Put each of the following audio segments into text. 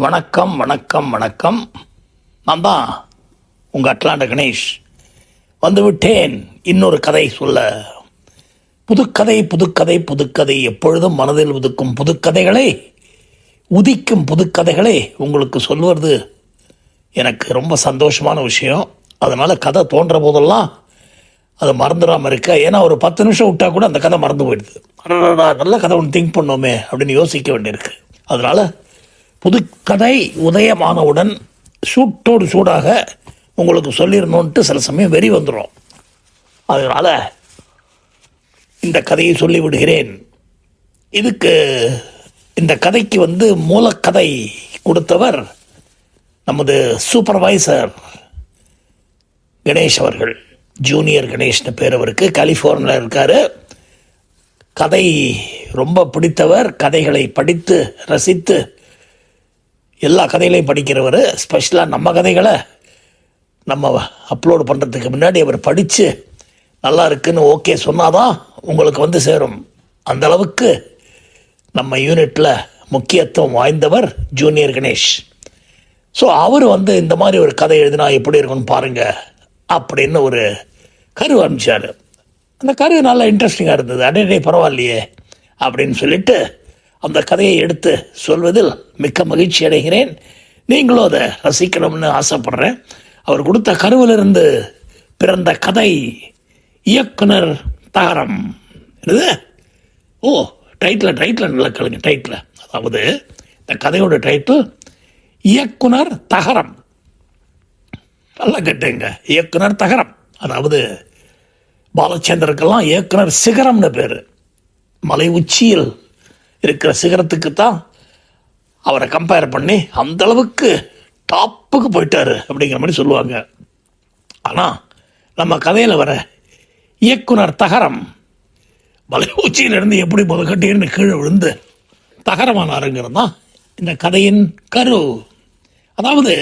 வணக்கம் வணக்கம் வணக்கம். நான் தான் உங்கள் அட்லாண்ட கணேஷ் வந்துவிட்டேன் இன்னொரு கதை சொல்ல. புதுக்கதை புதுக்கதை புதுக்கதை, எப்பொழுதும் மனதில் உதிக்கும் புதுக்கதைகளை உதிக்கும் புதுக்கதைகளை உங்களுக்கு சொல்வது எனக்கு ரொம்ப சந்தோஷமான விஷயம். அதனால் கதை தோன்ற போதெல்லாம் அதை மறந்துடாமல் இருக்க. ஏன்னா ஒரு 10 நிமிஷம் விட்டால் கூட அந்த கதை மறந்து போயிடுது. நல்ல கதை ஒன்று திங்க் பண்ணோமே அப்படின்னு யோசிக்க வேண்டியிருக்கு. அதனால் புதுக்கதை உதயமானவுடன் சூட்டோடு சூடாக உங்களுக்கு சொல்லிடணுன்ட்டு சில சமயம் வெறி வந்துடும். அதனால் இந்த கதையை சொல்லிவிடுகிறேன். இந்த கதைக்கு மூலக்கதை கொடுத்தவர் நமது சூப்பர்வைசர் கணேஷ் அவர்கள். ஜூனியர் கணேஷ்னு பேர் அவருக்கு. கலிஃபோர்னியாவில் இருக்கார். கதை ரொம்ப பிடித்தவர். கதைகளை படித்து ரசித்து எல்லா கதைகளையும் படிக்கிறவர். ஸ்பெஷலாக நம்ம கதைகளை நம்ம அப்லோடு பண்ணுறதுக்கு முன்னாடி அவர் படித்து நல்லா இருக்குன்னு ஓகே சொன்னாதான் உங்களுக்கு சேரும். அந்தளவுக்கு நம்ம யூனிட்டில் முக்கியத்துவம் வாய்ந்தவர் ஜூனியர் கணேஷ். ஸோ அவர் இந்த மாதிரி ஒரு கதை எழுதினா எப்படி இருக்குன்னு பாருங்கள் அப்படின்னு ஒரு கரு அனுப்பிச்சார். அந்த கரு நல்லா இன்ட்ரெஸ்டிங்காக இருந்தது. அடே பரவாயில்லையே அப்படின்னு சொல்லிட்டு அந்த கதையை எடுத்து சொல்வதில் மிக்க மகிழ்ச்சி அடைகிறேன். நீங்களும் அதை ரசிக்கணும்னு ஆசைப்படுறேன். அவர் கொடுத்த கருவிலிருந்து பிறந்த கதை இயக்குனர் தகரம். டைட்டில் நல்லா கேளுங்க. டைட்டில் அதாவது இந்த கதையோட டைட்டில் இயக்குனர் தகரம். நல்லா கேட்டுங்க, இயக்குனர் தகரம். அதாவது பாலச்சந்தருக்கெல்லாம் இயக்குனர் சிகரம்னு பேர். மலை உச்சியில் இருக்கிற சிகரத்துக்கு தான் அவரை கம்பேர் பண்ணி அந்தளவுக்கு டாப்புக்கு போயிட்டார் அப்படிங்கிற மாதிரி சொல்லுவாங்க. ஆனால் நம்ம கதையில் வர இயக்குனர் தகரம் மலை உச்சியிலிருந்து எப்படி முதக்கட்டின்னு கீழே விழுந்து தகரமானாருங்கிறது தான் இந்த கதையின் கரு. அதாவது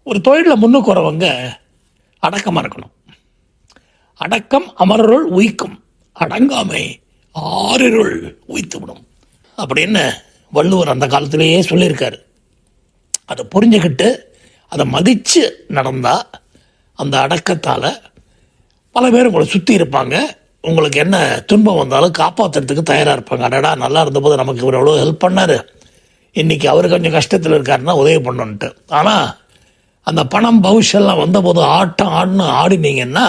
ஒரு தொழிலில் முன்னுக்கு வரவங்க அடக்கமாக இருக்கணும். அடக்கம் அமரருள் உய்க்கும், அடங்காமை ஆறிருள் உய்த்துவிடும் அப்படின்னு வள்ளுவர் அந்த காலத்திலேயே சொல்லியிருக்காரு. அதை புரிஞ்சுக்கிட்டு அதை மதித்து நடந்தால் அந்த அடக்கத்தால் பல பேர் உங்களை சுற்றி இருப்பாங்க. உங்களுக்கு என்ன துன்பம் வந்தாலும் காப்பாற்றுறதுக்கு தயாராக இருப்பாங்க. அடடா நல்லா இருந்தபோது நமக்கு இவர் எவ்வளோ ஹெல்ப் பண்ணார், இன்றைக்கி அவர் கொஞ்சம் கஷ்டத்தில் இருக்காருன்னா உதவி பண்ணணுன்ட்டு. ஆனால் அந்த பணம் பவுஷெல்லாம் வந்தபோது ஆட்டம் ஆடினீங்கன்னா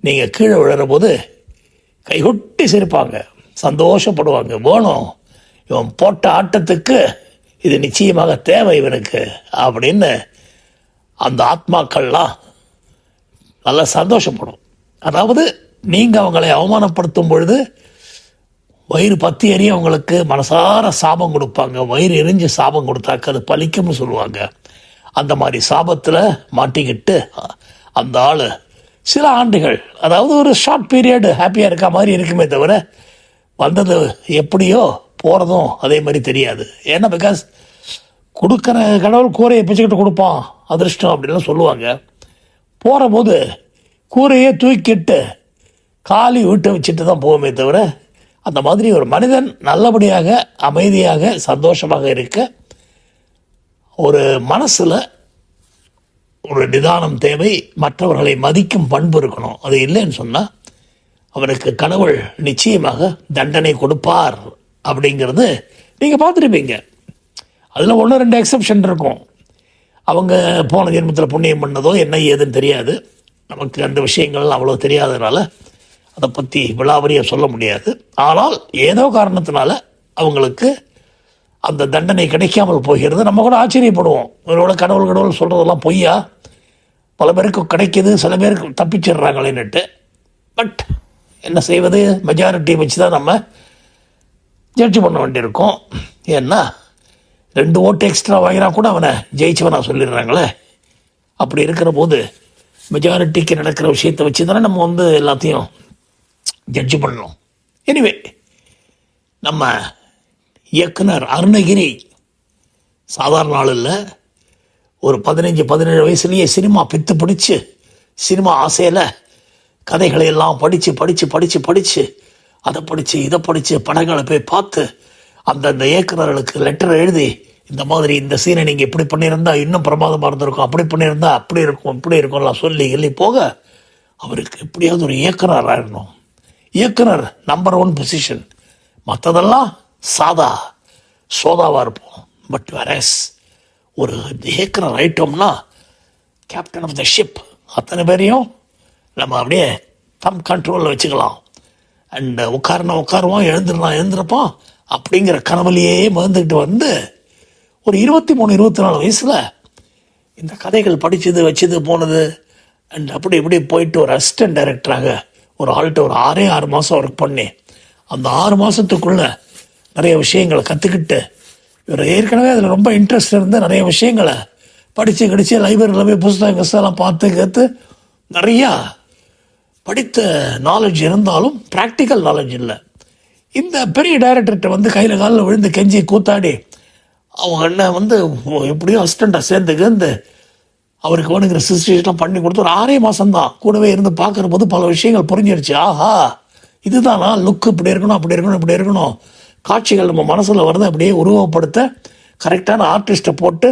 நீங்கள் கீழே விழுற போது கைகொட்டி சிரிப்பாங்க, சந்தோஷப்படுவாங்க. வேணும், இவன் போட்ட ஆட்டத்துக்கு இது நிச்சயமாக தேவை இவனுக்கு அப்படின்னு அந்த ஆத்மாக்கள்லாம் நல்லா சந்தோஷப்படும். அதாவது நீங்கள் அவங்களை அவமானப்படுத்தும் பொழுது வயிறு பற்றி எறிய அவங்களுக்கு மனசார சாபம் கொடுப்பாங்க. வயிறு எரிஞ்சு சாபம் கொடுத்தாக்க அது பலிக்கும்னு சொல்லுவாங்க. அந்த மாதிரி சாபத்தில் மாட்டிக்கிட்டு அந்த ஆள் சில ஆண்டுகள், அதாவது ஒரு ஷார்ட் பீரியட் ஹாப்பியாக இருக்க மாதிரி இருக்குமே தவிர வந்தது எப்படியோ போகிறதும் அதே மாதிரி தெரியாது. ஏன்னா பிகாஸ் கொடுக்குற கடவுள் கூரையை பிச்சுக்கிட்டு கொடுப்பான், அதிர்ஷ்டம் அப்படின்லாம் சொல்லுவாங்க. போகிற போது கூரையே தூக்கிட்டு காலி வீட்டை வச்சுட்டு தான் போவோமே தவிர அந்த மாதிரி ஒரு மனிதன் நல்லபடியாக அமைதியாக சந்தோஷமாக இருக்க ஒரு மனசில் ஒரு நிதானம் தேவை. மற்றவர்களை மதிக்கும் பண்பு இருக்கணும். அது இல்லைன்னு சொன்னால் அவனுக்கு கடவுள் நிச்சயமாக தண்டனை கொடுப்பார் அப்படிங்கிறது நீங்கள் பார்த்துருப்பீங்க. அதில் 1-2 எக்ஸப்ஷன் இருக்கும். அவங்க போன ஜென்மத்தில் புண்ணியம் பண்ணதோ என்ன ஏதுன்னு தெரியாது. நமக்கு அந்த விஷயங்கள் அவ்வளோ தெரியாததுனால அதை பற்றி விளாவரியாக சொல்ல முடியாது. ஆனால் ஏதோ காரணத்தினால அவங்களுக்கு அந்த தண்டனை கிடைக்காமல் போகிறது. நம்ம கூட ஆச்சரியப்படுவோம், இவரோட கடவுள் சொல்கிறதெல்லாம் பொய்யா, பல பேருக்கு கிடைக்கிது, சில பேருக்கு தப்பிச்சிடுறாங்களேன்னுட்டு. பட் என்ன செய்வது, மெஜாரிட்டியை வச்சு தான் நம்ம ஜட்ஜ் பண்ண வேண்டியிருக்கோம். ஏன்னா 2 ஓட்டு எக்ஸ்ட்ரா வாங்கினா கூட அவனை ஜெயிச்சவனா சொல்லிடுறாங்களே. அப்படி இருக்கிற போது மெஜாரிட்டிக்கு நடக்கிற விஷயத்தை வச்சு தானே நம்ம எல்லாத்தையும் ஜட்ஜ் பண்ணணும். எனிவே, நம்ம இயக்குனர் அருணகிரி சாதாரண ஆள் இல்லை. ஒரு 15-17 வயசுலேயே சினிமா பித்து பிடிச்சி சினிமா ஆசையில் கதைகளை எல்லாம் படித்து அதை படித்து இதை படித்து படங்களை போய் பார்த்து அந்தந்த இயக்குநர்களுக்கு லெட்டர் எழுதி இந்த மாதிரி இந்த சீனை நீங்கள் இப்படி பண்ணியிருந்தா இன்னும் பிரமாதமாக இருந்திருக்கும், அப்படி பண்ணியிருந்தா அப்படி இருக்கும் இப்படி இருக்கும்லாம் சொல்லி போக அவருக்கு எப்படியாவது ஒரு இயக்குனர் ஆயிடணும். இயக்குனர் நம்பர் 1 பொசிஷன். மற்றதெல்லாம் சாதா சோதாவாக இருப்போம். பட் வேறஸ் ஒரு இயக்குனர் ஆயிட்டோம்னா கேப்டன் ஆஃப் த ஷிப் அத்தனை பேரையும் நம்ம அப்படியே கண்ட்ரோலில் வச்சுக்கலாம். அண்ட் உட்காருவோம், எழுந்திருப்போம் அப்படிங்கிற கனவுலையே மறந்துக்கிட்டு வந்து ஒரு 23-24 வயசில் இந்த கதைகள் படித்தது வச்சது போனது அண்ட் அப்படி இப்படி போயிட்டு ஒரு அசிஸ்டன்ட் டைரக்டராக ஒரு ஆள்கிட்ட ஒரு 6 மாதம் ஒர்க் பண்ணி அந்த 6 மாதத்துக்குள்ளே நிறைய விஷயங்களை கற்றுக்கிட்டு இவர் ஏற்கனவே அதில் ரொம்ப இன்ட்ரெஸ்ட் இருந்து நிறைய விஷயங்களை படித்து லைப்ரரியில் போய் புஸ்தகங்கள்லாம் பார்த்து நிறையா படித்த நாலேஜ் இருந்தாலும் ப்ராக்டிக்கல் நாலேஜ் இல்லை. இந்த பெரிய டைரக்டர்கிட்ட வந்து கையில் காலில் விழுந்து கெஞ்சி கூத்தாடி அவங்க அண்ணன் வந்து எப்படியும் அசிஸ்டண்ட்டாக சேர்ந்துக்கு அவருக்கு வேணுங்கிற சிஸ்டேஷன்லாம் பண்ணி கொடுத்து ஒரு 6 மாதம்தான் கூடவே இருந்து பார்க்குற போது பல விஷயங்கள் புரிஞ்சிருச்சு. ஆஹா, இதுதானா லுக், இப்படி இருக்கணும் அப்படி இருக்கணும் இப்படி இருக்கணும், காட்சிகள் நம்ம மனசில் வரதை அப்படியே உருவப்படுத்த கரெக்டான ஆர்டிஸ்ட்டை போட்டு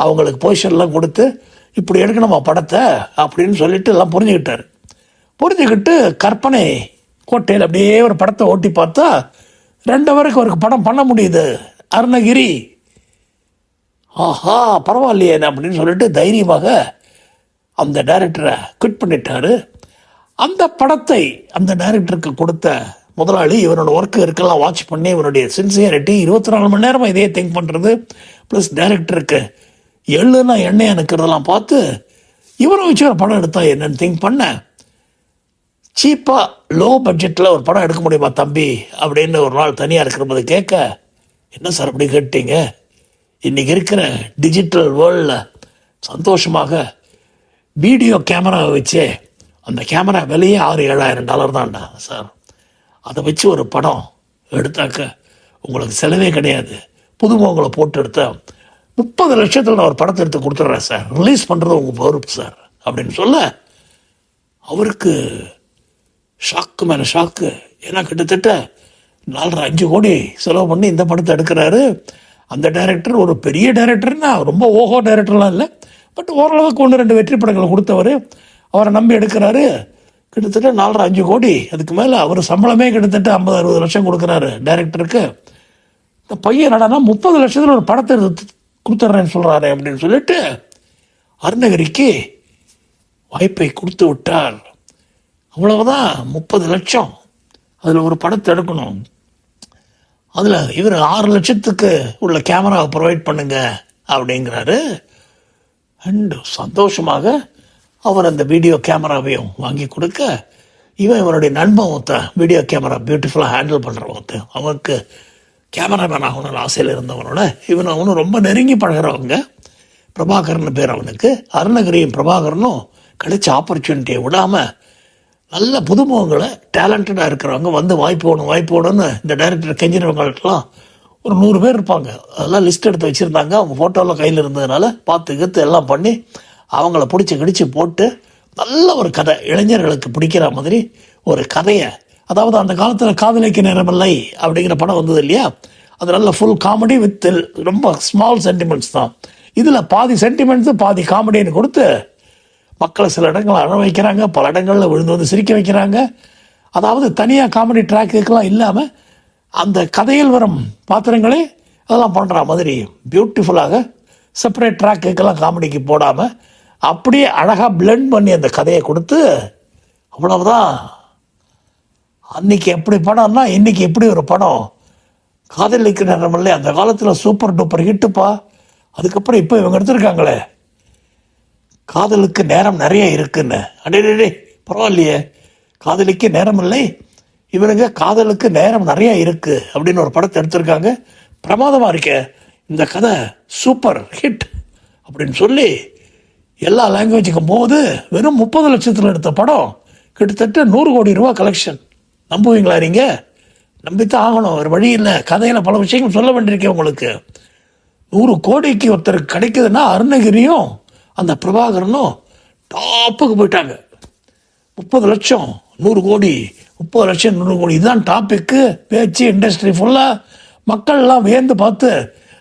அவங்களுக்கு பொசிஷன்லாம் கொடுத்து இப்படி எடுக்கணுமா படத்தை அப்படின்னு சொல்லிட்டு எல்லாம் புரிஞ்சுக்கிட்டு கற்பனை கோட்டையில் அப்படியே ஒரு படத்தை ஓட்டி பார்த்தா 2 ஹவருக்கு அவருக்கு படம் பண்ண முடியுது. அருணகிரி ஆஹா பரவாயில்லையே அப்படின்னு சொல்லிட்டு தைரியமாக அந்த டைரக்டரை குவிட் பண்ணிட்டாரு. அந்த படத்தை அந்த டைரக்டருக்கு கொடுத்த முதலாளி இவரோட ஒர்க்கு இருக்கலாம் வாட்ச் பண்ணி இவருடைய சின்சியரிட்டி 24 மணி நேரமாக இதையே திங்க் பண்ணுறது ப்ளஸ் டைரக்டருக்கு எள்ளுன்னா எண்ணெய் நிற்கிறதெல்லாம் பார்த்து இவரை வச்சு ஒரு படம் எடுத்தா என்னன்னு திங்க் பண்ண சீப்பாக லோ பட்ஜெட்டில் ஒரு படம் எடுக்க முடியுமா தம்பி அப்படின்னு ஒரு நாள் தனியாக இருக்கிறபோது கேட்க, என்ன சார் அப்படி கேட்டீங்க, இன்றைக்கி இருக்கிற டிஜிட்டல் வேர்ல்டில் சந்தோஷமாக வீடியோ கேமராவை வச்சே அந்த கேமரா விலையே $6,000-7,000 தான்டா சார், அதை வச்சு ஒரு படம் எடுத்தாக்க உங்களுக்கு செலவே கிடையாது, புதுமுகங்களை போட்டு எடுத்தா 30 லட்சத்தில் நான் ஒரு படத்தை எடுத்து கொடுத்துட்றேன் சார், ரிலீஸ் பண்ணுறது உங்கள் பொறுப்பு சார் அப்படின்னு சொல்ல அவருக்கு ஷாக்கு மேலே ஷாக்கு. ஏன்னா கிட்டத்தட்ட 4.5 கோடி செலவு பண்ணி இந்த படத்தை எடுக்கிறாரு. அந்த டைரக்டர் ஒரு பெரிய டைரக்டர்னா ரொம்ப ஓஹோ டைரக்டர்லாம் இல்லை, பட் ஓரளவுக்கு 1-2 வெற்றி படங்களை கொடுத்தவர், அவரை நம்பி எடுக்கிறாரு. கிட்டத்தட்ட 4.5 கோடி, அதுக்கு மேலே அவர் சம்பளமே கிட்டத்தட்ட 50-60 லட்சம் கொடுக்குறாரு டைரக்டருக்கு. இந்த பையன் என்னன்னா 30 லட்சத்தில் ஒரு படத்தை கொடுத்துட்றேன்னு சொல்கிறாரு அப்படின்னு சொல்லிட்டு அருணகிரிக்கு வாய்ப்பை கொடுத்து விட்டார். அவ்வளவுதான், 30 லட்சம், அதில் ஒரு படத்தை எடுக்கணும், அதில் இவர் 6 லட்சத்துக்கு உள்ள கேமராவை ப்ரொவைட் பண்ணுங்க அப்படிங்கிறாரு. அண்டு சந்தோஷமாக அவர் அந்த வீடியோ கேமராவையும் வாங்கி கொடுக்க இவருடைய நண்பன் ஒருத்தன் வீடியோ கேமரா பியூட்டிஃபுல்லாக ஹேண்டில் பண்ணுற ஒருத்தன், அவனுக்கு கேமராமேன் ஆகணும்னு ஆசையில் இருந்தவனோட அவனும் ரொம்ப நெருங்கி பழகிறவங்க. பிரபாகரன் பேர் அவனுக்கு. அருணகிரியும் பிரபாகரனும் கிடைச்ச ஆப்பர்ச்சுனிட்டியை விடாமல் நல்ல புதுமுகங்களை டேலண்டடாக இருக்கிறவங்க வந்து வாய்ப்பு இந்த டைரக்டர் கெஞ்சினவங்களுக்கெல்லாம் ஒரு 100 பேர் இருப்பாங்க, அதெல்லாம் லிஸ்ட் எடுத்து வச்சுருந்தாங்க. அவங்க ஃபோட்டோவில் கையில் இருந்ததுனால பார்த்து எல்லாம் பண்ணி அவங்கள பிடிச்சி போட்டு நல்ல ஒரு கதை, இளைஞர்களுக்கு பிடிக்கிற மாதிரி ஒரு கதையை, அதாவது அந்த காலத்தில் காதலிக்க நேரமில்லை அப்படிங்கிற படம் வந்தது இல்லையா, அது நல்ல ஃபுல் காமெடி வித் ரொம்ப ஸ்மால் சென்டிமெண்ட்ஸ் தான். இதில் பாதி சென்டிமெண்ட்ஸு பாதி காமெடின்னு கொடுத்து மக்களை சில இடங்களில் அழ வைக்கிறாங்க, பல இடங்களில் விழுந்து வந்து சிரிக்க வைக்கிறாங்க. அதாவது தனியாக காமெடி ட்ராக்குக்கெல்லாம் இல்லாமல் அந்த கதையில் வரும் பாத்திரங்களே அதெல்லாம் பண்ணுற மாதிரி பியூட்டிஃபுல்லாக செப்பரேட் ட்ராக்குக்கெல்லாம் காமெடிக்கு போடாமல் அப்படியே அழகாக பிளெண்ட் பண்ணி அந்த கதையை கொடுத்து, அவ்வளவுதான். அன்றைக்கி எப்படி படம்னா இன்றைக்கி எப்படி ஒரு படம், காதலிக்க நேரமில்லை அந்த காலத்தில் சூப்பர் டூப்பர் ஹிட்டுப்பா. அதுக்கப்புறம் இப்போ இவங்க எடுத்திருக்காங்களே காதலுக்கு நேரம் நிறைய இருக்குன்னு, அடே பரவாயில்லையே, காதலிக்க நேரம் இல்லை, இவனுங்க காதலுக்கு நேரம் நிறைய இருக்கு அப்படின்னு ஒரு படத்தை எடுத்திருக்காங்க. பிரமாதமாக இருக்க இந்த கதை, சூப்பர் ஹிட் அப்படின்னு சொல்லி எல்லா லாங்குவேஜுக்கும் போது வெறும் 30 லட்சத்தில் எடுத்த படம் கிட்டத்தட்ட 100 கோடி ரூபா கலெக்ஷன். நம்புவீங்களா நீங்கள்? நம்பித்தான் ஆகணும், ஒரு வழி இல்லை. கதையில் பல விஷயங்கள் சொல்ல வேண்டியிருக்கேன் உங்களுக்கு. 100 கோடிக்கு ஒருத்தருக்கு கிடைக்குதுன்னா அருணகிரியும் அந்த பிரபாகரனும் டாப்புக்கு போயிட்டாங்க. 30 லட்சம் 100 கோடி 30 லட்சம் 100 கோடி இதுதான் டாப்பிக்கு. பேச்சு இண்டஸ்ட்ரி ஃபுல்லாக மக்கள்லாம் வியந்து பார்த்து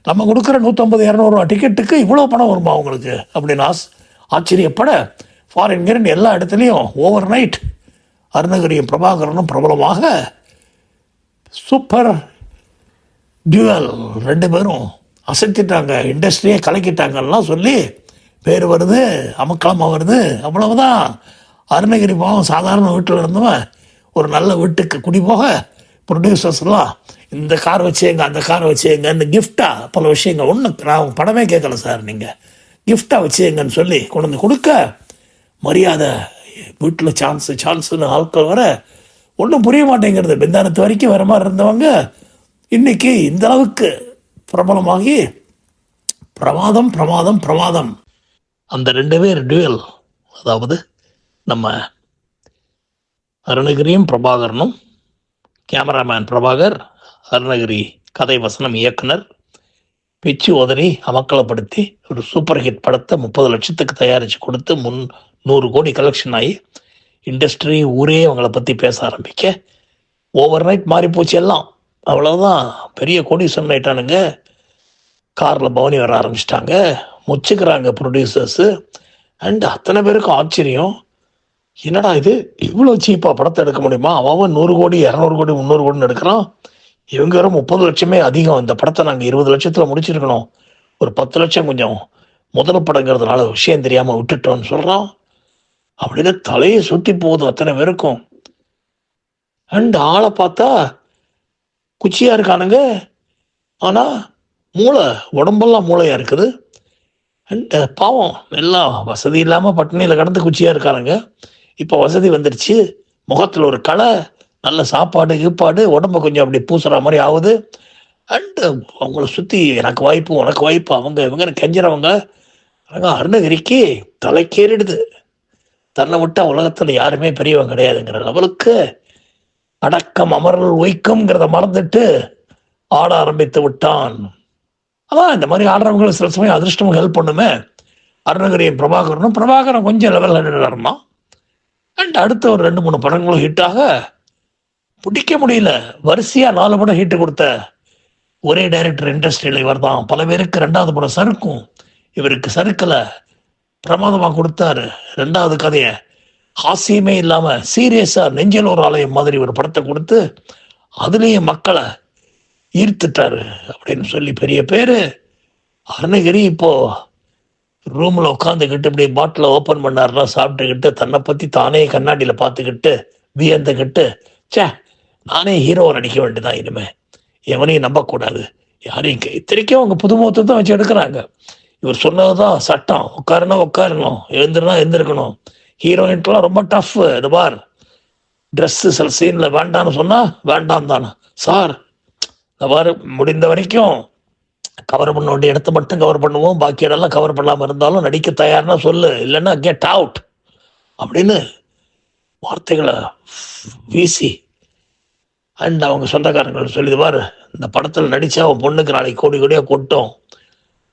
நம்ம கொடுக்குற 150-200 டிக்கெட்டுக்கு இவ்வளோ பணம் வருமா அவங்களுக்கு அப்படின்னு ஆச்சரியப்பட ஃபாரின்கிறன் எல்லா இடத்துலையும் ஓவர் நைட் அருணகிரியும் பிரபாகரனும் பிரபலமாக சூப்பர் டியூவல், 2 பேரும் அசைத்திட்டாங்க, இண்டஸ்ட்ரியே கலக்கிட்டாங்கலாம் சொல்லி பேர் வருது, அமக்களமாக வருது. அவ்வளவுதான். அருணகிரி பாவம் சாதாரண வீட்டில் இருந்தவன் ஒரு நல்ல வீட்டுக்கு குடி போக ப்ரொடியூசர்ஸ்லாம் இந்த கார் வச்சுங்க அந்த காரை வச்சுங்கன்னு கிஃப்டாக பல விஷயங்கள், ஒன்று நான் படமே கேட்கல சார், நீங்கள் கிஃப்டாக வச்சுங்கன்னு சொல்லி கொண்டு வந்து கொடுக்க மரியாதை வீட்டில் சான்ஸுன்னு ஆட்கள் வர ஒன்றும் புரிய மாட்டேங்கிறது. பிந்தானத்து வரைக்கும் வர மாதிரி இருந்தவங்க இன்னைக்கு இந்த அளவுக்கு பிரபலமாகி பிரமாதம் பிரமாதம் பிரமாதம். அந்த 2 பேர் டியூயல், அதாவது நம்ம அருணகிரியும் பிரபாகரனும், கேமராமேன் பிரபாகர், அருணகிரி கதை வசனம் இயக்குனர், பிச்சு உதறி அமக்கலப்படுத்தி ஒரு சூப்பர் ஹிட் படத்தை 30 லட்சத்துக்கு தயாரித்து கொடுத்து 100 கோடி கலெக்ஷன் ஆகி இண்டஸ்ட்ரி ஊரே அவங்கள பற்றி பேச ஆரம்பிக்க ஓவர் நைட் மாறி போச்சு எல்லாம். அவ்வளோதான், பெரிய கோடீஸ்வரன் ஆயிட்டானுங்க. காரில் பவனி வர ஆரம்பிச்சிட்டாங்க, முச்சுக்கிறாங்க ப்ரொடியூசர்ஸு. அண்ட் அத்தனை பேருக்கும் ஆச்சரியம், என்னடா இது இவ்வளோ சீப்பாக படத்தை எடுக்க முடியுமா? அவன் 100 கோடி 200 கோடி 300 கோடின்னு எடுக்கிறான், இவங்க வரும் 30 லட்சமே அதிகம், இந்த படத்தை நாங்கள் 20 லட்சத்தில் முடிச்சிருக்கணும், ஒரு 10 லட்சம் கொஞ்சம் முதல் படங்கிறதுனால விஷயம் தெரியாமல் விட்டுட்டோன்னு சொல்கிறான். அப்படின்னு தலையை சுற்றி போகுது அத்தனை பேருக்கும். அண்ட் ஆளை பார்த்தா குச்சியாக இருக்கானுங்க, ஆனால் மூளை உடம்பெல்லாம் மூளையாக இருக்குது. அண்ட் பாவம் எல்லாம் வசதி இல்லாமல் பட்டினியில் கடந்து குச்சியாக இருக்கானுங்க. இப்போ வசதி வந்துடுச்சு, முகத்தில் ஒரு களை, நல்ல சாப்பாடு கீப்பாடு, உடம்பு கொஞ்சம் அப்படி பூசுகிற மாதிரி ஆகுது. அண்டு அவங்கள சுற்றி எனக்கு வாய்ப்பு உனக்கு வாய்ப்பு, அவங்க இவங்கன்னு கெஞ்சுறவங்க. அருணகிரிக்கு தலைக்கேறிடுது, தன்னை விட்டா உலகத்தில் யாருமே பெரியவங்க கிடையாதுங்கிற லெவலுக்கு அடக்கம் அமரல் ஒய்க்கம்ங்கிறத மறந்துட்டு ஆட ஆரம்பித்து விட்டான். அதான் இந்த மாதிரி ஆடுறவங்களுக்கு சில சமயம் அதிர்ஷ்டமும் ஹெல்ப் பண்ணுமே. அருணகிரியும் பிரபாகரன் கொஞ்சம் லெவல் ஹெட்டாருமா. அண்ட் அடுத்த ஒரு 2-3 படங்களும் ஹிட்டாக பிடிக்க முடியல. வரிசையாக 4 படம் ஹிட்டு கொடுத்த ஒரே டைரக்டர் இண்டஸ்ட்ரியில் இவர் தான். பல பேருக்கு 2வது படம் சறுக்கும், இவருக்கு சறுக்கலை, பிரமாதமாக கொடுத்தாரு. 2வது கதையை ஹாசியமே இல்லாமல் சீரியஸாக நெஞ்சல் ஒரு ஆலயம் மாதிரி ஒரு படத்தை கொடுத்து அதுலேயும் மக்களை ஈர்த்துட்டாரு அப்படின்னு சொல்லி பெரிய பேர். அருணகிரி இப்போ ரூமில் உட்காந்துக்கிட்டு இப்படி பாட்டில் ஓப்பன் பண்ணாருன்னா சாப்பிட்டுக்கிட்டு தன்னை பற்றி தானே கண்ணாடியில் பார்த்துக்கிட்டு வியந்துக்கிட்டு, சே நானே ஹீரோவை நடிக்க வேண்டியதான், இனிமே எவனையும் நம்பக்கூடாது யாரையும். இத்தனைக்கும் அவங்க புதுமுகத்தை தான் வச்சு எடுக்கிறாங்க. இவர் சொன்னதுதான் சட்டம், உட்காரணும், எழுந்திருக்கணும். ஹீரோயின்லாம் ரொம்ப டஃப். இது பார், ட்ரெஸ்ஸு சில சீனில் வேண்டான்னு சொன்னால் வேண்டாம் தானே சார். இந்த பார், முடிந்த வரைக்கும் கவர் பண்ண வேண்டிய இடத்த மட்டும் கவர் பண்ணுவோம், பாக்கி இடம்லாம் கவர் பண்ணாமல் இருந்தாலும் நடிக்க தயார்னா சொல்லு, இல்லைன்னா கெட் அவுட் அப்படின்னு வார்த்தைகளை வீசி. அண்ட் அவங்க சொந்தக்காரங்கள் சொல்லிடுவார், இந்த படத்தில் நடித்தா அவன் பொண்ணுக்கு நாளைக்கு கோடி கோடியாக கொட்டும்,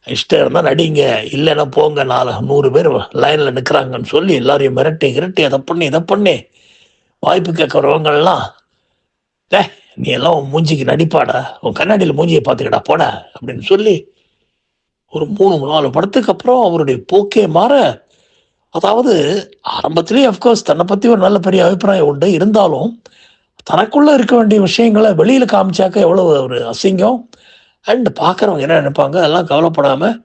இஷ்டம் இருந்தால் நடிங்க, இல்லைன்னா போங்க, 100 பேர் லைனில் நிற்கிறாங்கன்னு சொல்லி எல்லாரையும் மிரட்டி அதை பண்ணி வாய்ப்பு கேட்குறவங்கெல்லாம், நீ எல்லாம் உன் மூஞ்சிக்கு நடிப்பாடா, உன் கண்ணாடியில் மூஞ்சியை பார்த்துக்கடா போட அப்படின்னு சொல்லி ஒரு 3-4 படத்துக்கு அப்புறம் அவருடைய போக்கே மாற. அதாவது ஆரம்பத்திலேயே அஃப்கோர்ஸ் தன்னை பற்றி ஒரு நல்ல பெரிய அபிப்பிராயம் உண்டு, இருந்தாலும் தனக்குள்ளே இருக்க வேண்டிய விஷயங்களை வெளியில் காமிச்சாக்க எவ்வளோ ஒரு அசிங்கம். அண்ட் பார்க்குறவங்க என்ன நினைப்பாங்க அதெல்லாம் கவலைப்படாமல்.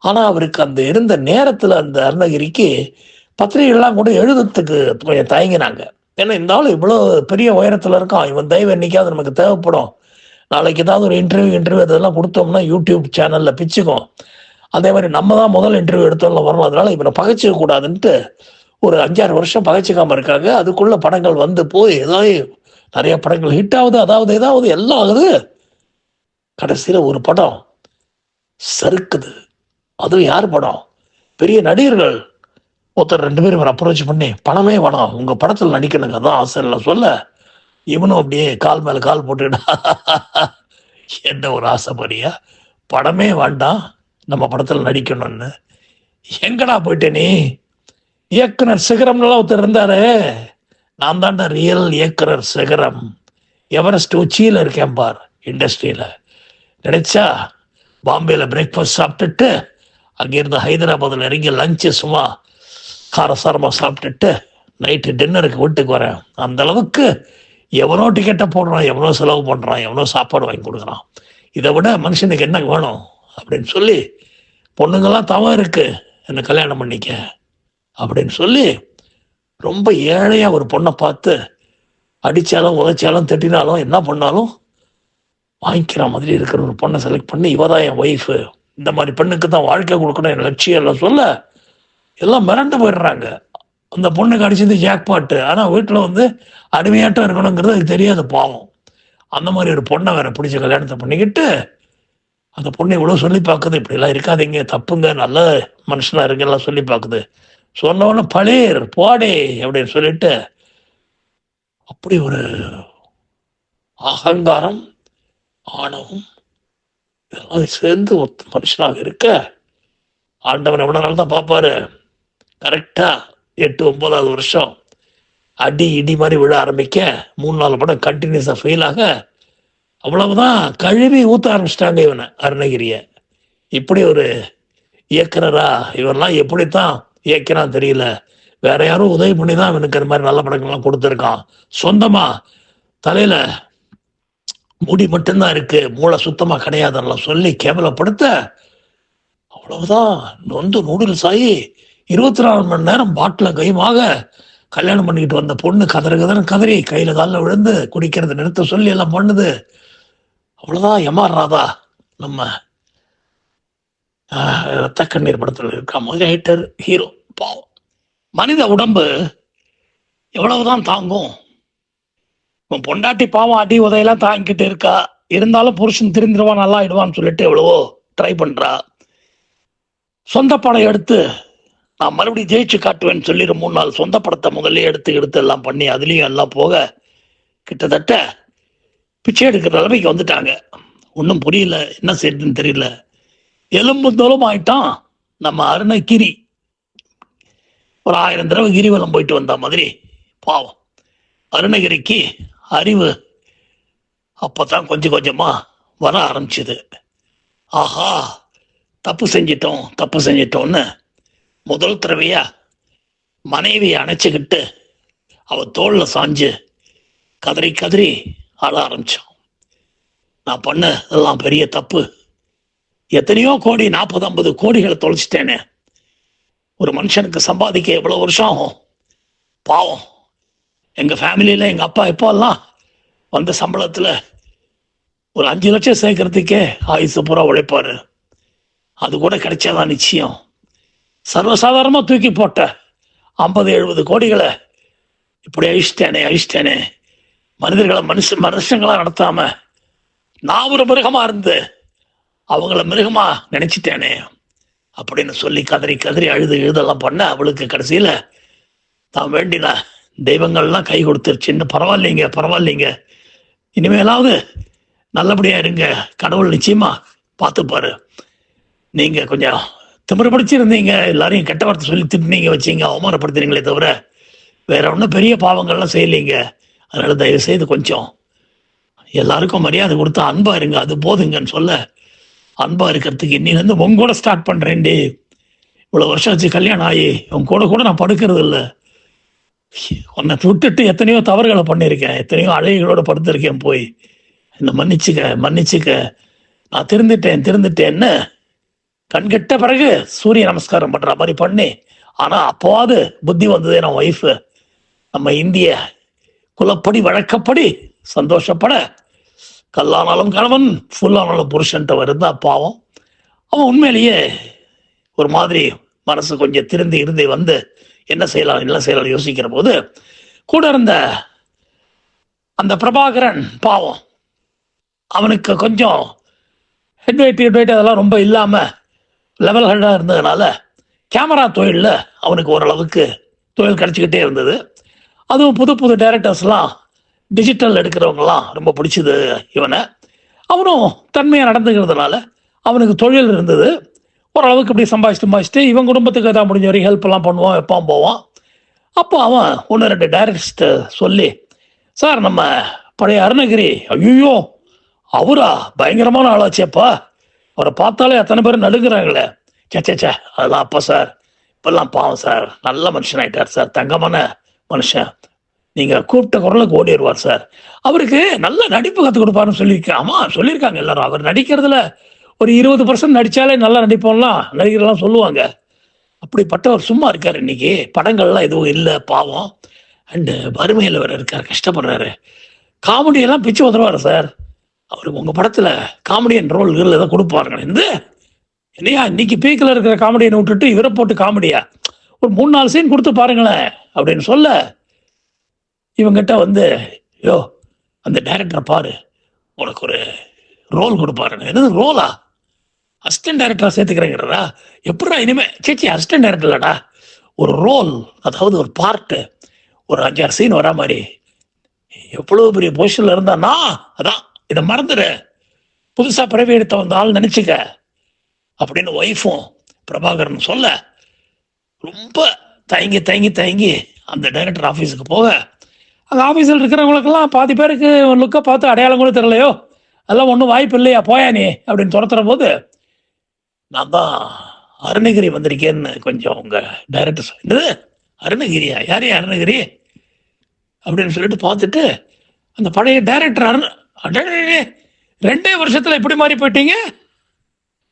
ஆனால் அவருக்கு அந்த இருந்த நேரத்தில் அந்த அருணகிரிக்கு பத்திரிகைகள்லாம் கூட எழுதுறதுக்கு கொஞ்சம் தயங்கினாங்க. ஏன்னா இந்த ஆள் இவ்வளோ பெரிய உயரத்தில் இருக்கான், இவன் தயவு என்னைக்காவது நமக்கு தேவைப்படும், நாளைக்கு ஏதாவது ஒரு இன்டர்வியூ அதெல்லாம் கொடுத்தோம்னா யூடியூப் சேனலில் பிச்சுக்கும், அதே மாதிரி நம்ம தான் முதல் இன்டர்வியூ எடுத்தோம்ல வரணும், அதனால இவனை பகைச்சிக்க கூடாதுன்ட்டு ஒரு 5-6 வருஷம் பகைச்சிக்காமல் இருக்காங்க. அதுக்குள்ள படங்கள் வந்து போய் ஏதாவது நிறைய படங்கள் ஹிட் ஆகுது, ஏதாவது எல்லாம் ஆகுது. கடைசியில் ஒரு படம் சறுக்குது. அதுவும் யார் படம்? பெரிய நடிகர்கள் ஒருத்தர் 2 பேரும் அப்ரோச் பண்ணி, பணமே வேணாம், உங்க படத்தில் நடிக்கணுங்க, அதான் ஆசை சொல்ல, இவனும் அப்படியே கால் மேல கால் போட்டுடா, என்ன ஒரு ஆசைப்படியா, படமே வேண்டாம் நம்ம படத்தில் நடிக்கணும்னு. எங்கடா போயிட்டே நீ? இயக்குனர் சிகரம்லாம் ஒருத்தர் இருந்தாரு, நான் தாண்டா ரியல் இயக்குனர் சிகரம், எவரெஸ்ட் உச்சியில் இருக்கேன் பார் இண்டஸ்ட்ரியில, நினைச்சா பாம்பேல பிரேக்ஃபாஸ்ட் சாப்பிட்டுட்டு அங்கேருந்து ஹைதராபாத்தில் இறங்கி லஞ்சு சும்மா காரசாரமாக சாப்பிட்டுட்டு நைட்டு டின்னருக்கு வீட்டுக்கு வரேன். அந்த அளவுக்கு எவனோ டிக்கெட்டை போடுறான், எவனோ செலவு பண்ணுறான், எவனோ சாப்பாடு வாங்கி கொடுக்குறான். இதை விட மனுஷனுக்கு என்ன வேணும் அப்படின்னு சொல்லி பொண்ணுங்கள்லாம் தவம் இருக்கு என்னை கல்யாணம் பண்ணிக்க அப்படின்னு சொல்லி ரொம்ப ஏழையாக ஒரு பொண்ணை பார்த்து அடித்தாலும் உதைச்சாலும் திட்டினாலும் என்ன பண்ணாலும் வாங்கிக்கிற மாதிரி இருக்கிற ஒரு பொண்ணை செலக்ட் பண்ணி இவதான் என் ஒய்ஃபு, இந்த மாதிரி பெண்ணுக்கு தான் வாழ்க்கை கொடுக்கணும் என் லட்சியம் எல்லாம் சொல்ல எல்லாம் மிரண்டு போயிடுறாங்க. அந்த பொண்ணுக்கு அடிச்சது ஜாக்பாட்டு. ஆனால் வீட்டில் வந்து அடிமையாட்டம் இருக்கணுங்கிறது அது தெரியாத பாவம். அந்த மாதிரி ஒரு பொண்ணை வேற பிடிச்ச கல்யாணத்தை பண்ணிக்கிட்டு அந்த பொண்ணை இவ்வளோ சொல்லி பார்க்குது, இப்படிலாம் இருக்காதீங்க, தப்புங்க, நல்ல மனுஷனாக இருக்குலாம் சொல்லி பார்க்குது. சொன்னவொன்னே பழையர் போடே அப்படின்னு சொல்லிட்டு அப்படி ஒரு அகங்காரம் ஆணவம் இதெல்லாம் சேர்ந்து மனுஷனாக இருக்க ஆண்டவன் எவ்வளோ நாள் தான் பார்ப்பாரு. கரெக்டாக 8-9வது வருஷம் அடி இடி மாதிரி விழ ஆரம்பிக்க 3-4 படம் கண்டினியூஸாக ஃபெயில் ஆக அவ்வளவுதான் கழுவி ஊற்ற ஆரம்பிச்சிட்டாங்க இவனை அருணகிரிய. இப்படி ஒரு இயக்குனரா இவரெல்லாம் எப்படித்தான் இயக்கிறான் தெரியல. வேற யாரும் உதவி பண்ணி தான் இவனுக்கு அந்த மாதிரி நல்ல படங்கள்லாம் கொடுத்துருக்கான். சொந்தமா தலையில முடி மட்டும்தான் இருக்கு, மூளை சுத்தமா கிடையாதுன்னெல்லாம் சொல்லி கேவலப்படுத்த அவ்வளவுதான் நொந்து நூடுல்ஸ் ஆகி 24 மணி நேரம் பாட்டில் கைமாக கல்யாணம் பண்ணிக்கிட்டு வந்த பொண்ணு கதறி கையில காலில் விழுந்து குடிக்கிறது நிறுத்த சொல்லி எல்லாம் பண்ணுது. அவ்வளவுதான் எம்ஆர் ராதா நம்ம ரத்த கண்ணீர் படத்தில் இருக்க மாதிரி ஆயிட்டர் ஹீரோ. பாவம், மனித உடம்பு எவ்வளவுதான் தாங்கும். பொண்டாட்டி பாவம் அடி உதையெல்லாம் தாங்கிக்கிட்டு இருக்கா, இருந்தாலும் புருஷன் திருந்திருவான் நல்லா ஆயிடுவான்னு சொல்லிட்டு எவ்வளவோ ட்ரை பண்றா. சொந்த படம் எடுத்து நான் மறுபடியும் ஜெயிச்சு காட்டுவேன்னு சொல்லி 3 நாள் சொந்த படத்தை முதல்ல எடுத்து எல்லாம் பண்ணி அதுலேயும் எல்லாம் போக கிட்டத்தட்ட பிச்சை எடுக்கிற நிலைமைக்கு வந்துட்டாங்க. ஒன்றும் புரியல, என்ன செய்யுதுன்னு தெரியல. எலும்பு தோலும் ஆயிட்டான் நம்ம அருணகிரி. ஒரு 1000 தடவை கிரிவலம் போயிட்டு வந்த மாதிரி பாவம் அருணகிரிக்கு அறிவு அப்பதான் கொஞ்சம் கொஞ்சமா வர ஆரம்பிச்சுது. ஆஹா, தப்பு செஞ்சிட்டோம்னு முதல் தடவையா மனைவியை அணைச்சிக்கிட்டு அவ தோல்ல சாஞ்சு கதறி ஆள ஆரம்பிச்சான். நான் பண்ண இதெல்லாம் பெரிய தப்பு, எத்தனையோ கோடி 40-50 கோடிகளை தொலைச்சிட்டேனே. ஒரு மனுஷனுக்கு சம்பாதிக்க எவ்வளவு வருஷம் ஆகும். பாவம், எங்க ஃபேமிலியில எங்க அப்பா எப்போல்லாம் வந்த சம்பளத்துல ஒரு 5 லட்சம் சேர்க்கறதுக்கே ஆயுசு பூரா உழைப்பாரு. அது கூட கிடைச்சாதான் நிச்சயம். சர்வசாதாரணமா தூக்கி போட்ட 50-70 கோடிகளை இப்படி அழிச்சிட்டேனே. மனிதர்களை மனுஷங்களா நடத்தாம நான் ஒரு மிருகமா இருந்து அவங்கள மிருகமா நினைச்சிட்டேனே அப்படின்னு சொல்லி கதறி எழுதெல்லாம் பண்ண அவளுக்கு கடைசியில தான் வேண்டின தெய்வங்கள்லாம் கை கொடுத்துருச்சுன்னு பரவாயில்லைங்க, இனிமேலாவது நல்லபடியா இருங்க, கடவுள் நிச்சயமா பார்த்துப்பாரு. நீங்க கொஞ்சம் திமிரு பிடிச்சிருந்தீங்க, எல்லாரையும் கெட்ட வார்த்தை சொல்லி திட்டினீங்க வச்சீங்க, அவமானப்படுத்துறீங்களே தவிர வேற ஒன்றும் பெரிய பாவங்கள்லாம் செய்யலைங்க. அதனால தயவு செய்து கொஞ்சம் எல்லாருக்கும் மரியாதை கொடுத்து அன்பா இருங்க, அது போதுங்கன்னு சொல்ல அன்பா இருக்கிறதுக்கு இன்னிலேருந்து உங்க கூட ஸ்டார்ட் பண்றேன்டி. இவ்வளவு வருஷம் வச்சு கல்யாணம் ஆகி உன் கூட நான் படுக்கிறது இல்லை. உன்னை விட்டுட்டு எத்தனையோ தவறுகளை பண்ணியிருக்கேன், எத்தனையோ அழகிகளோட படுத்திருக்கேன். போய் என்னை மன்னிச்சுக்க, நான் திருந்துட்டேன்னு கண்கெட்ட பிறகு சூரிய நமஸ்காரம் பண்ற மாதிரி பண்ணி, ஆனா அப்போவாது புத்தி வந்ததே நான் ஒய்ஃப் நம்ம இந்திய குலப்படி வழக்கப்படி சந்தோஷப்பட கல்லானாலும் கணவன் ஃபுல்லானாலும் புருஷன்ட்ட வருந்தா பாவம். அவன் உண்மையிலேயே ஒரு மாதிரி மனசு கொஞ்சம் திருந்தி வந்து என்ன செய்யலாம் யோசிக்கிற போது கூட இருந்த அந்த பிரபாகரன் பாவம் அவனுக்கு கொஞ்சம் ஹெட்வைட் அதெல்லாம் ரொம்ப இல்லாம லெவல் ஹெட்டாக இருந்ததுனால கேமரா தொழிலில் அவனுக்கு ஓரளவுக்கு தொழில் கிடைச்சிக்கிட்டே இருந்தது. அதுவும் புது டைரக்டர்ஸ்லாம் டிஜிட்டல் எடுக்கிறவங்கலாம் ரொம்ப பிடிச்சது இவனை. அவனும் தன்மையாக நடந்துக்கிறதுனால அவனுக்கு தொழில் இருந்தது. ஓரளவுக்கு இப்படி சம்பாதிச்சுட்டு இவன் குடும்பத்துக்கு எதாவது முடிஞ்ச வரைக்கும் ஹெல்ப் எல்லாம் பண்ணுவான், வைப்பான் போவான். அப்போ அவன் 1-2 டைரக்டர்ஸ்ட்டு சொல்லி, சார் நம்ம பழைய அருணகிரி, ஐயோ அவரா பயங்கரமான ஆளாச்சேப்பா, அவரை பார்த்தாலே அத்தனை பேர் நடுங்குறாங்களே. சே அதெல்லாம் அப்பா சார், இப்பெல்லாம் பாவம் சார், நல்ல மனுஷன் ஆயிட்டார் சார், தங்கமான மனுஷன், நீங்க கூப்பிட்ட குரலுக்கு ஓடிடுவார் சார், அவருக்கு நல்ல நடிப்பு கற்றுக் கொடுப்பாருன்னு சொல்லியிருக்கேன். ஆமா சொல்லியிருக்காங்க எல்லாரும், அவர் நடிக்கிறதுல ஒரு 20% நடிச்சாலே நல்லா நடிப்போம்லாம் நடிகர்லாம் சொல்லுவாங்க. அப்படிப்பட்டவர் சும்மா இருக்காரு இன்னைக்கு, படங்கள்லாம் எதுவும் இல்லை பாவம், அண்டு வறுமையில் வேற இருக்கார், கஷ்டப்படுறாரு, காமெடியெல்லாம் பிச்சு உதருவார் சார், அவருக்கு உங்க படத்துல காமெடியன் ரோல்கள் ஏதாவது கொடுப்பாருங்க. இந்த இல்லையா இன்னைக்கு பீக்கில் இருக்கிற காமெடியனை விட்டுட்டு இவரை போட்டு காமெடியா ஒரு 3-4 சீன் கொடுத்து பாருங்களேன் அப்படின்னு சொல்ல, இவங்கிட்ட வந்து யோ அந்த டைரக்டரை பாரு, உனக்கு ஒரு ரோல் கொடுப்பாருன்னு. என்னது ரோலா? அசிஸ்டன்ட் டைரக்டரா சேர்த்துக்கிறேங்கிறா? எப்படா இனிமே? சேச்சி அசிஸ்டன்ட் டைரக்டர் இல்லடா, ஒரு ரோல், அதாவது ஒரு பார்ட்டு, ஒரு 5-6 சீன் வரா மாதிரி, எவ்வளவு பெரிய பொசிஷன்ல இருந்தானா, அதான் இதை மறந்துடு, புதுசா பிறவி எடுத்த வந்த ஆள் நினைச்சுக்க அப்படின்னு ஒய்ஃபும் பிரபாகரன் சொல்ல, ரொம்ப தயங்கி தயங்கி தயங்கி அந்த டைரக்டர் ஆஃபீஸுக்கு போக, அந்த ஆஃபீஸில் இருக்கிறவங்களுக்கெல்லாம் பாதி பேருக்கு லுக்கை பார்த்து அடையாளம் கூட தெரியலையோ, அதெல்லாம் ஒன்றும் வாய்ப்பு இல்லையா, போயா நீ அப்படின்னு துரத்துற போது, நான் தான் அருணகிரி வந்திருக்கேன்னு கொஞ்சம் உங்க டைரக்டர் சொல்லிட்டு, அருணகிரியா? யாரையா அருணகிரி அப்படின்னு சொல்லிட்டு பார்த்துட்டு, அந்த பழைய டைரக்டர் 2 வருஷத்துல இப்படி மாறி போயிட்டீங்க,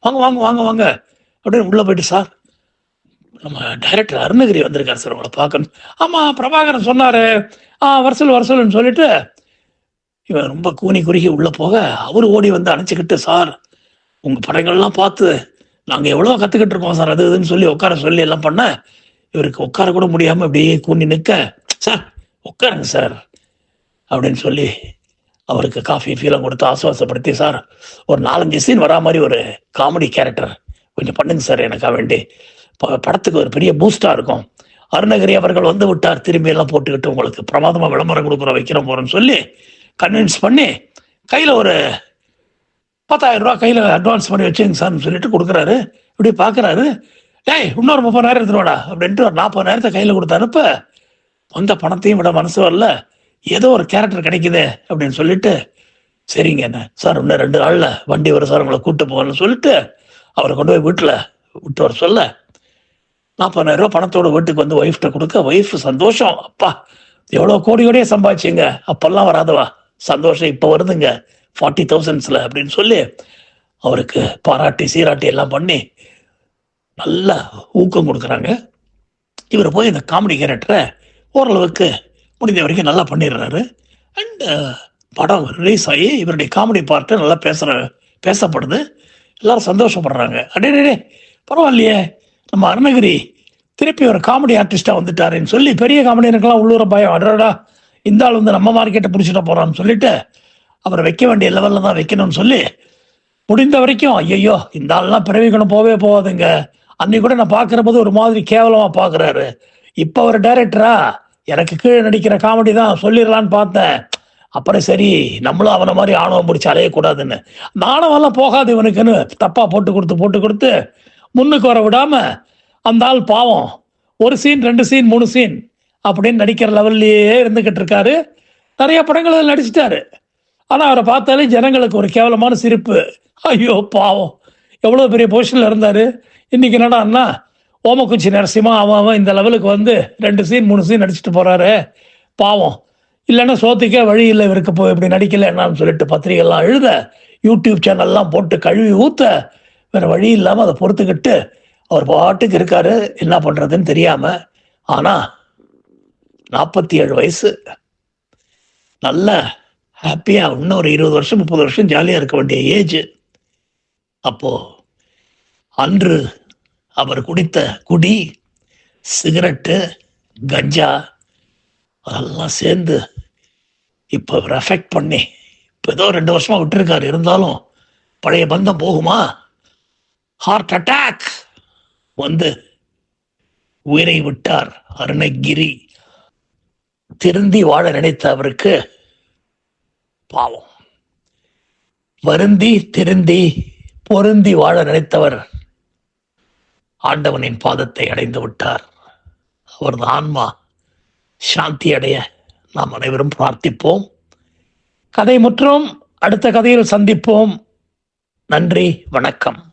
வாங்க வாங்க வாங்க வாங்க அப்படின்னு உள்ள போயிட்டு, சார் நம்ம டைரக்டர் அருணகிரி வந்திருக்காரு சார், உங்களை பார்க்கணும். ஆமா பிரபாகரன் சொன்னாரு, வரசல்னு சொல்லிட்டு இவன் ரொம்ப கூனி குறுகி உள்ள போக, அவரு ஓடி வந்து அணைச்சிக்கிட்டு, சார் உங்க படங்கள்லாம் பார்த்து நாங்க எவ்வளவு கத்துக்கிட்டு இருக்கோம் சார், அது இதுன்னு சொல்லி உட்கார சொல்லி எல்லாம் பண்ண, இவருக்கு உட்கார கூட முடியாம அப்படியே கூனி நிற்க, சார் உட்காருங்க சார் அப்படின்னு சொல்லி அவருக்கு காஃபி ஃபீலாம் கொடுத்து ஆசுவாசப்படுத்தி, சார் ஒரு 4-5 சீன் வரா மாதிரி ஒரு காமெடி கேரக்டர் கொஞ்சம் பண்ணுங்க சார் எனக்காக வேண்டி, படத்துக்கு ஒரு பெரிய பூஸ்டா இருக்கும், அருணகிரி அவர்கள் வந்து விட்டார் திரும்பி எல்லாம் போட்டுக்கிட்டு உங்களுக்கு பிரமாதமா விளம்பரம் கொடுக்குற வைக்கிறோம் போறோம்னு சொல்லி கன்வின்ஸ் பண்ணி கையில ஒரு 10,000 ரூபா கையில அட்வான்ஸ் பண்ணி வச்சுங்க சார்னு சொல்லிட்டு கொடுக்குறாரு. இப்படி பாக்குறாரு, டேய் இன்னொரு 30,000 எடுத்துருவாடா அப்படின்ட்டு ஒரு 40,000 கையில கொடுத்து அனுப்ப, வந்த பணத்தையும் விட மனசு வரல, ஏதோ ஒரு கேரக்டர் கிடைக்குது அப்படின்னு சொல்லிட்டு, சரிங்க என்ன சார் இன்னும் 2 நாள்ல வண்டி வரும் சார், உங்களை கூப்பிட்டு போகணும்னு சொல்லிட்டு அவரை கொண்டு போய் வீட்டுல விட்டு வர சொல்ல, 40,000 ரூபாய் பணத்தோட வீட்டுக்கு வந்து ஒய்ஃப்ட கொடுக்க, ஒய்ஃப் சந்தோஷம், அப்பா எவ்வளவு கோடியோடய சம்பாதிச்சிங்க, அப்பெல்லாம் வராதவா சந்தோஷம் இப்ப வருதுங்க 40,000s அப்படின்னு சொல்லி அவருக்கு பாராட்டி சீராட்டி எல்லாம் பண்ணி நல்ல ஊக்கம் கொடுக்குறாங்க. இவர் போய் இந்த காமெடி கேரக்டரை ஓரளவுக்கு முடிந்த வரைக்கும் நல்லா பண்ணிடுறாரு. அண்ட் படம் ரிலீஸ் ஆகி இவருடைய காமெடி பார்ட்டு நல்லா பேசப்படுது, எல்லாரும் சந்தோஷப்படுறாங்க. அடே பரவாயில்லையே, நம்ம அருணகிரி திருப்பி ஒரு காமெடி ஆர்டிஸ்டா வந்துட்டாருன்னு சொல்லி பெரிய காமெடியனுக்கெல்லாம் உள்ளூர பயம், அடடா இந்த ஆள் வந்து நம்ம மார்க்கெட்டை பிடிச்சிட்டு போறான்னு சொல்லிட்டு அவரை வைக்க வேண்டிய லெவல்ல தான் வைக்கணும்னு சொல்லி முடிந்த வரைக்கும், ஐயோ இந்த ஆள்லாம் பிறவிக்கணும் போவே போகாதுங்க, அன்னைக்கு கூட நான் பாக்குற போது ஒரு மாதிரி கேவலமா பாக்குறாரு, இப்ப ஒரு டைரக்டரா எனக்கு கீழே நடிக்கிற காமெடி தான் சொல்லிடலான்னு பார்த்தேன், அப்புறம் சரி நம்மளும் அவனை மாதிரி ஆணவம் பிடிச்சி அலையக்கூடாதுன்னு, நாணவெல்லாம் போகாது இவனுக்குன்னு தப்பா போட்டு கொடுத்து முன்னுக்கு வர விடாம அந்த ஆள் பாவம் 1 சீன் 2 சீன் 3 சீன் அப்படின்னு நடிக்கிற லெவல்லையே இருந்துகிட்டு இருக்காரு. நிறைய படங்கள் நடிச்சிட்டாரு, ஆனா அவரை பார்த்தாலே ஜனங்களுக்கு ஒரு கேவலமான சிரிப்பு, ஐயோ பாவம் எவ்வளவு பெரிய பொசிஷன்ல இருந்தாரு, இன்னைக்கு என்னடா ஓமக்குச்சி நரசிம்மா அவன் இந்த லெவலுக்கு வந்து 2 சீன் 3 சீன் நடிச்சுட்டு போறாரு பாவம், இல்லைன்னா சோத்துக்கே வழி இல்லை இவருக்கு போய் இப்படி நடிக்கல என்னன்னு சொல்லிட்டு பத்திரிகைலாம் எழுத, யூடியூப் சேனல்லாம் போட்டு கழுவி ஊத்த, வேற வழி இல்லாம அதை பொறுத்துக்கிட்டு அவர் பாட்டுக்கு இருக்காரு, என்ன பண்றதுன்னு தெரியாம. ஆனா 47 வயசு, நல்ல ஹாப்பியா இன்னும் ஒரு 20 வருஷம் 30 வருஷம் ஜாலியா இருக்க வேண்டிய ஏஜ். அப்போ அன்று அவர் குடித்த குடி, சிகரெட்டு, கஞ்சா அதெல்லாம் சேர்ந்து இப்போ அவர் அஃபெக்ட் பண்ணி இப்போ ஏதோ 2 வருஷமா விட்டுருக்காரு, இருந்தாலும் பழைய பந்தம் போகுமா? ஹார்ட் அட்டாக் வந்து உயிரை விட்டார் அருணகிரி. திருந்தி வாழ நினைத்த அவருக்கு பாவம், வருந்தி திருந்தி பொருந்தி வாழ நினைத்தவர் ஆண்டவனின் பாதத்தை அடைந்து விட்டார். அவரது ஆன்மா சாந்தி அடைய நாம் அனைவரும் பிரார்த்திப்போம். கதை முற்றும் அடுத்த கதையில் சந்திப்போம். நன்றி, வணக்கம்.